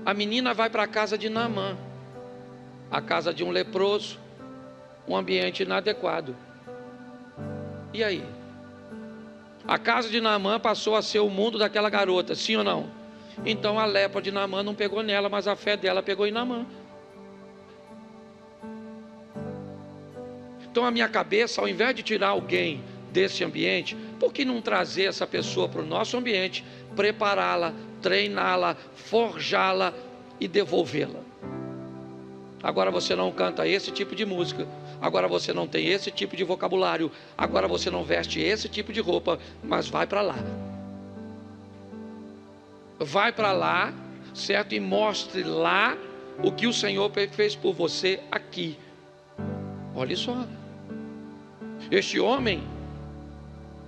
A: a menina vai para a casa de Naamã, a casa de um leproso, um ambiente inadequado. E aí? A casa de Naamã passou a ser o mundo daquela garota, sim ou não? Então a lepra de Naamã não pegou nela, mas a fé dela pegou em Naamã. Então a minha cabeça, ao invés de tirar alguém desse ambiente, por que não trazer essa pessoa para o nosso ambiente, prepará-la, treiná-la, forjá-la e devolvê-la? Agora você não canta esse tipo de música, agora você não tem esse tipo de vocabulário, agora você não veste esse tipo de roupa, mas vai para lá. Vai para lá, certo? E mostre lá o que o Senhor fez por você aqui. Olha só. Este homem,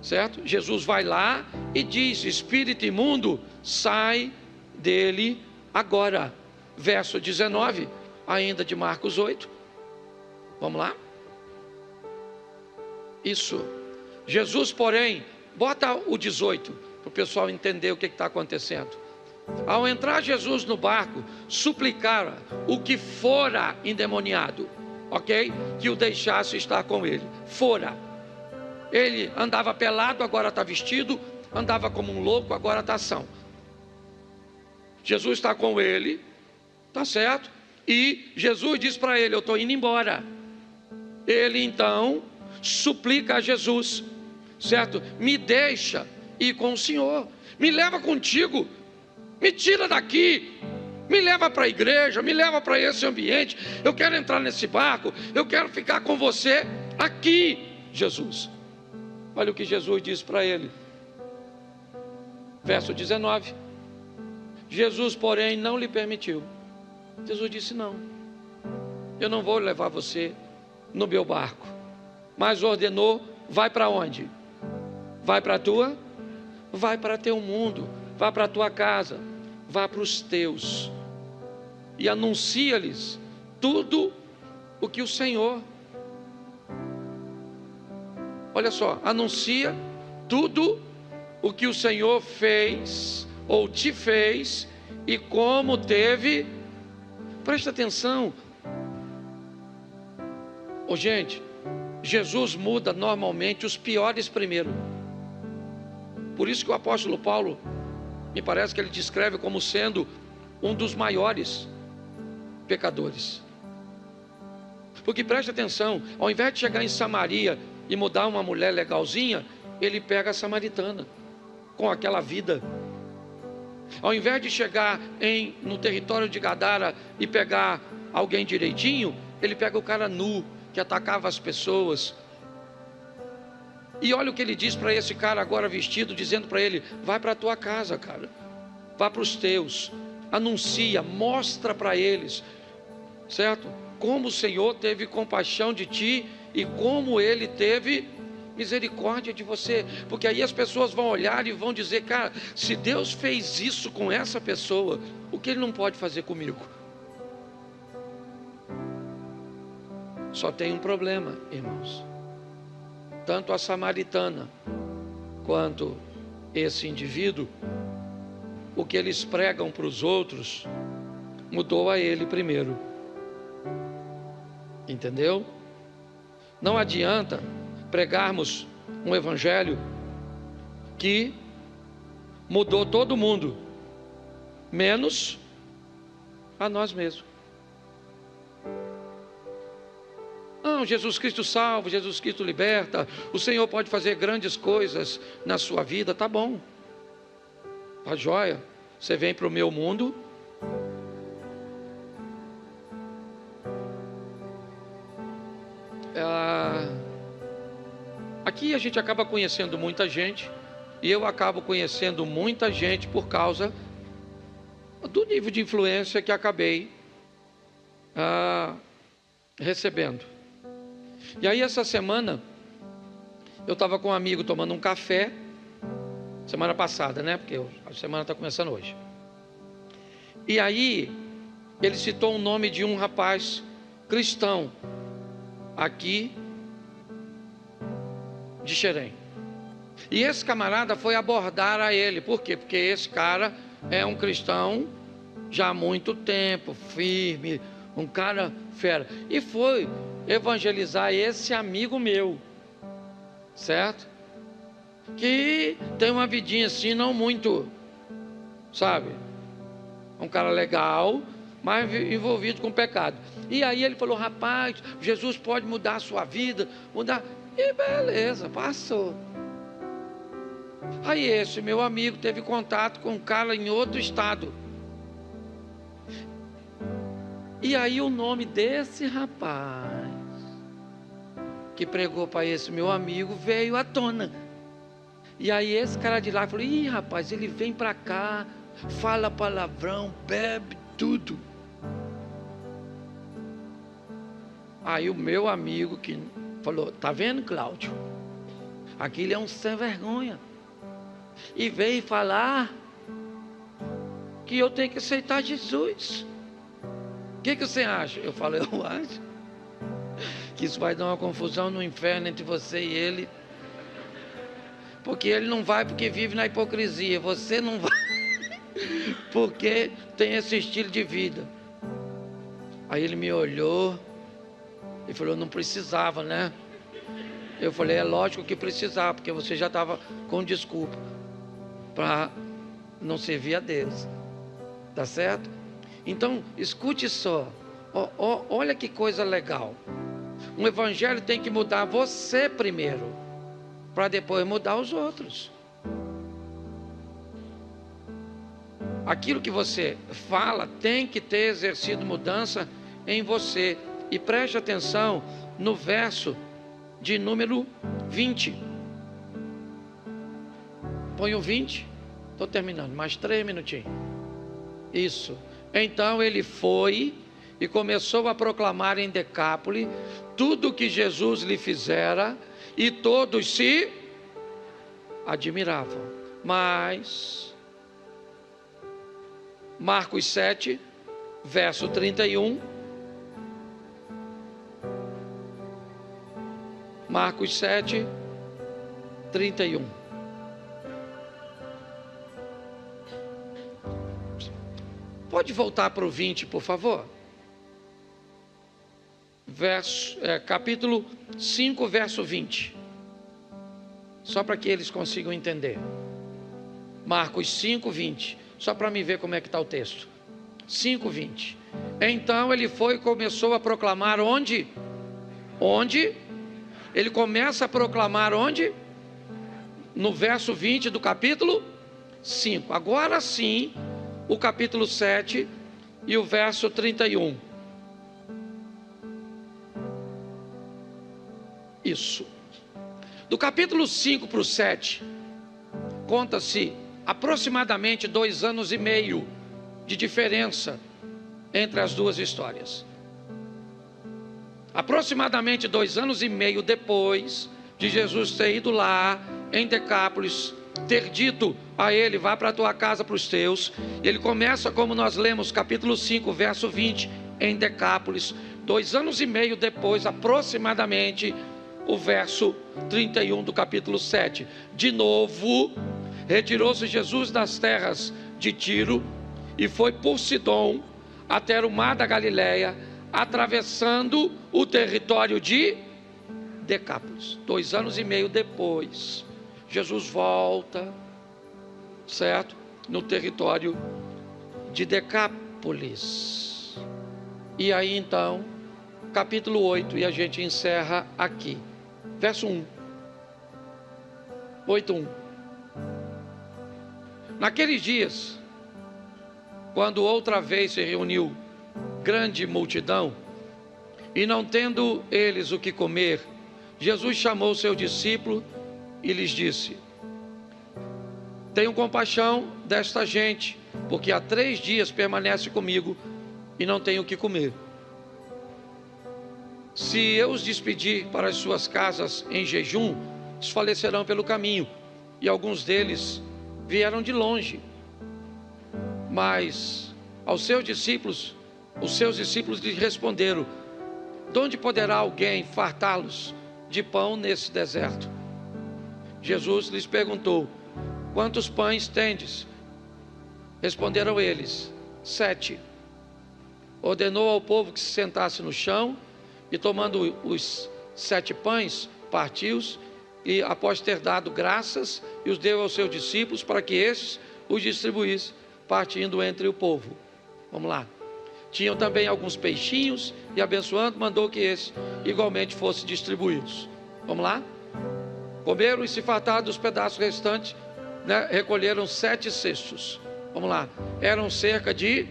A: certo? Jesus vai lá e diz: espírito imundo, sai dele Agora, verso 19, ainda de Marcos 8. Vamos lá? Isso. Jesus, porém, bota o 18, para o pessoal entender o que está acontecendo. Ao entrar Jesus no barco, suplicara o que fora endemoniado, ok? Que o deixasse estar com ele. Fora. Ele andava pelado, agora está vestido. Andava como um louco, agora está são. Jesus está com ele, tá certo? E Jesus diz para ele: eu estou indo embora. Ele então suplica a Jesus, certo? Me deixa ir com o Senhor, me leva contigo, me tira daqui, me leva para a igreja, me leva para esse ambiente. Eu quero entrar nesse barco, eu quero ficar com você aqui, Jesus. Olha o que Jesus diz para ele, verso 19. Jesus, porém, não lhe permitiu. Jesus disse: não, eu não vou levar você no meu barco. Mas ordenou: vai para onde? Vai para teu mundo, vai para a tua casa, vá para os teus e anuncia-lhes tudo o que o Senhor, olha só, anuncia tudo o que o Senhor fez ou te fez e como teve. Presta atenção. Gente, Jesus muda normalmente os piores primeiro. Por isso que o apóstolo Paulo, me parece que ele descreve como sendo um dos maiores pecadores. Porque preste atenção, ao invés de chegar em Samaria e mudar uma mulher legalzinha, ele pega a samaritana com aquela vida. Ao invés de chegar no território de Gadara e pegar alguém direitinho, ele pega o cara nu, que atacava as pessoas. E olha o que ele diz para esse cara agora vestido, dizendo para ele: vai para a tua casa, cara, vá para os teus, anuncia, mostra para eles, certo? Como o Senhor teve compaixão de ti e como Ele teve misericórdia de você. Porque aí as pessoas vão olhar e vão dizer: cara, se Deus fez isso com essa pessoa, o que Ele não pode fazer comigo? Só tem um problema, irmãos. Tanto a samaritana quanto esse indivíduo, o que eles pregam para os outros mudou a ele primeiro. Entendeu? Não adianta pregarmos um evangelho que mudou todo mundo, menos a nós mesmos. Não, Jesus Cristo salva, Jesus Cristo liberta, o Senhor pode fazer grandes coisas na sua vida, tá bom, tá jóia. Você vem para o meu mundo, aqui a gente acaba conhecendo muita gente, e eu acabo conhecendo muita gente por causa do nível de influência que acabei recebendo. E aí essa semana eu estava com um amigo tomando um café, semana passada, né? Porque a semana está começando hoje. E aí ele citou o nome de um rapaz cristão aqui de Xerém. E esse camarada foi abordar a ele. Por quê? Porque esse cara é um cristão já há muito tempo, firme, um cara fera. E foi evangelizar esse amigo meu, certo? Que tem uma vidinha assim, não muito, sabe? Um cara legal, mas envolvido com pecado. E aí ele falou: rapaz, Jesus pode mudar a sua vida, mudar. E beleza, passou. Aí esse meu amigo teve contato com um cara em outro estado. E aí o nome desse rapaz que pregou para esse meu amigo veio à tona. E aí esse cara de lá falou: ih, rapaz, ele vem para cá, fala palavrão, bebe tudo. Aí o meu amigo que falou: tá vendo, Cláudio? Aquele é um sem vergonha. E veio falar que eu tenho que aceitar Jesus. O que você acha? Eu falo, eu acho que isso vai dar uma confusão no inferno entre você e ele. Porque ele não vai porque vive na hipocrisia. Você não vai porque tem esse estilo de vida. Aí ele me olhou e falou, não precisava, né? Eu falei, é lógico que precisava, porque você já estava com desculpa para não servir a Deus. Tá certo? Então, escute só. Olha que coisa legal. Um evangelho tem que mudar você primeiro, para depois mudar os outros. Aquilo que você fala tem que ter exercido mudança em você. E preste atenção no verso de número 20. Põe o 20. Estou terminando, mais 3 minutinhos. Isso. Então ele foi e começou a proclamar em Decápole tudo o que Jesus lhe fizera, e todos se admiravam. Mas Marcos 7, verso 31. Marcos 7, 31. Pode voltar para o 20, por favor? Capítulo 5, verso 20. Só para que eles consigam entender. Marcos 5, 20. Só para me ver como é que está o texto. 5, 20. Então ele foi e começou a proclamar onde? Onde? Ele começa a proclamar onde? No verso 20 do capítulo 5. Agora sim, o capítulo 7 e o verso 31. Isso. Do capítulo 5 para o 7, conta-se aproximadamente 2 anos e meio de diferença entre as duas histórias. Aproximadamente 2 anos e meio depois de Jesus ter ido lá em Decápolis, ter dito a ele, vá para a tua casa, para os teus. Ele começa, como nós lemos, capítulo 5, verso 20, em Decápolis. 2 anos e meio depois, aproximadamente, o verso 31 do capítulo 7. De novo, retirou-se Jesus das terras de Tiro e foi por Sidom até o mar da Galileia, atravessando o território de Decápolis. 2 anos e meio depois, Jesus volta, certo? No território de Decápolis. E aí então, capítulo 8, e a gente encerra aqui. Verso 1. 8:1. Naqueles dias, quando outra vez se reuniu grande multidão, e não tendo eles o que comer, Jesus chamou seu discípulo e lhes disse: tenham compaixão desta gente, porque há 3 dias permanece comigo e não tenho o que comer. Se eu os despedir para as suas casas em jejum, desfalecerão pelo caminho. E alguns deles vieram de longe. Mas aos seus discípulos, os seus discípulos lhe responderam: de onde poderá alguém fartá-los de pão nesse deserto? Jesus lhes perguntou: quantos pães tendes? Responderam eles: 7. Ordenou ao povo que se sentasse no chão, e tomando os 7 pães, partiu-os, e após ter dado graças, e os deu aos seus discípulos, para que estes os distribuíssem, partindo entre o povo. Vamos lá. Tinham também alguns peixinhos, e abençoando, mandou que esses igualmente fossem distribuídos. Vamos lá. Comeram e se fartaram dos pedaços restantes, né? Recolheram 7 cestos. Vamos lá. Eram cerca de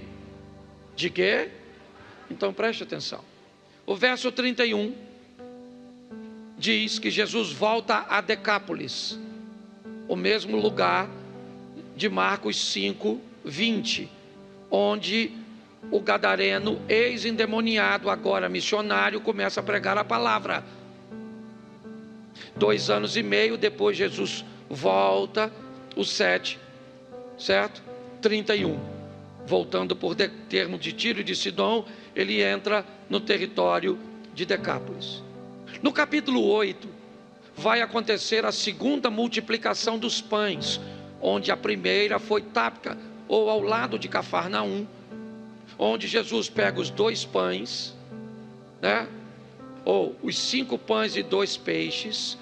A: quê? Então preste atenção. O verso 31 diz que Jesus volta a Decápolis, o mesmo lugar de Marcos 5, 20, onde o gadareno, ex-endemoniado, agora missionário, começa a pregar a palavra. 2 anos e meio depois, Jesus volta, o 7, certo? 31. voltando por termo de Tiro e de Sidom, ele entra no território de Decápolis. No capítulo 8, vai acontecer a segunda multiplicação dos pães, onde a primeira foi Tábita, ou ao lado de Cafarnaum, onde Jesus pega os 2 pães, né? Ou os 5 pães e 2 peixes,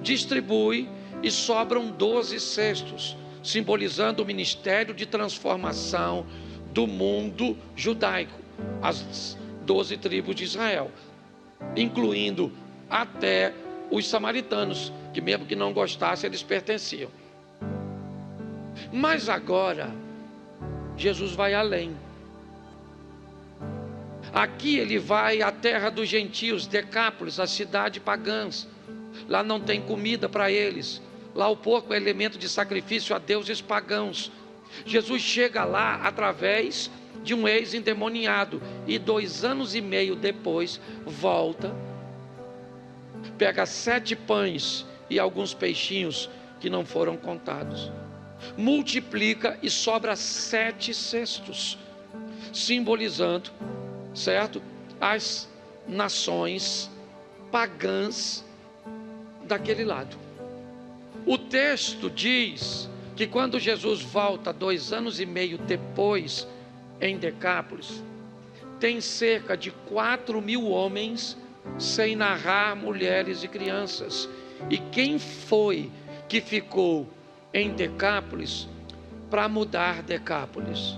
A: distribui e sobram 12 cestos, simbolizando o ministério de transformação do mundo judaico, as 12 tribos de Israel, incluindo até os samaritanos, que mesmo que não gostassem, eles pertenciam. Mas agora, Jesus vai além. Aqui ele vai à terra dos gentios, Decápolis, a cidade pagãs. Lá não tem comida para eles. Lá o porco é elemento de sacrifício a deuses pagãos. Jesus chega lá através de um ex-endemoniado. E 2 anos e meio depois, volta, pega 7 pães e alguns peixinhos que não foram contados. Multiplica e sobra 7 cestos, simbolizando, certo, as nações pagãs daquele lado. O texto diz que quando Jesus volta 2 anos e meio depois em Decápolis, tem cerca de 4.000 homens, sem narrar mulheres e crianças. E quem foi que ficou em Decápolis para mudar Decápolis?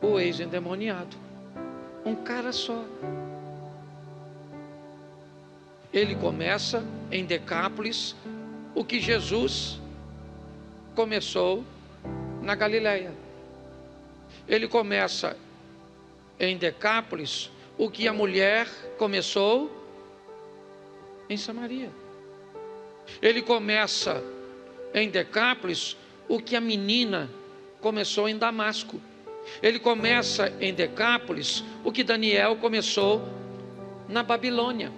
A: O ex-endemoniado, um cara só. Ele começa em Decápolis o que Jesus começou na Galileia. Ele começa em Decápolis o que a mulher começou em Samaria. Ele começa em Decápolis o que a menina começou em Damasco. Ele começa em Decápolis o que Daniel começou na Babilônia,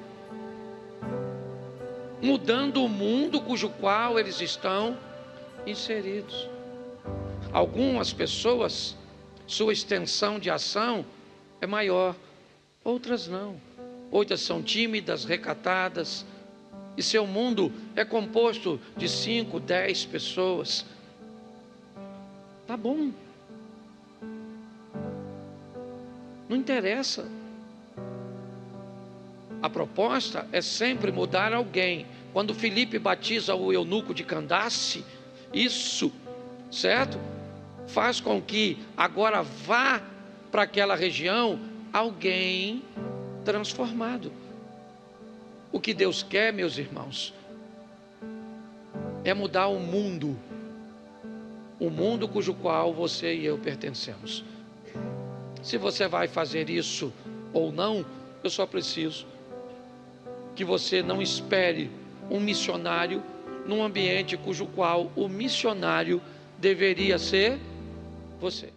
A: mudando o mundo cujo qual eles estão inseridos. Algumas pessoas, sua extensão de ação é maior, outras não. Outras são tímidas, recatadas, e seu mundo é composto de 5, 10 pessoas. Tá bom, não interessa. A proposta é sempre mudar alguém. Quando Filipe batiza o eunuco de Candace, isso, certo? Faz com que agora vá para aquela região alguém transformado. O que Deus quer, meus irmãos, é mudar o mundo cujo qual você e eu pertencemos. Se você vai fazer isso ou não, eu só preciso que você não espere um missionário num ambiente cujo qual o missionário deveria ser você.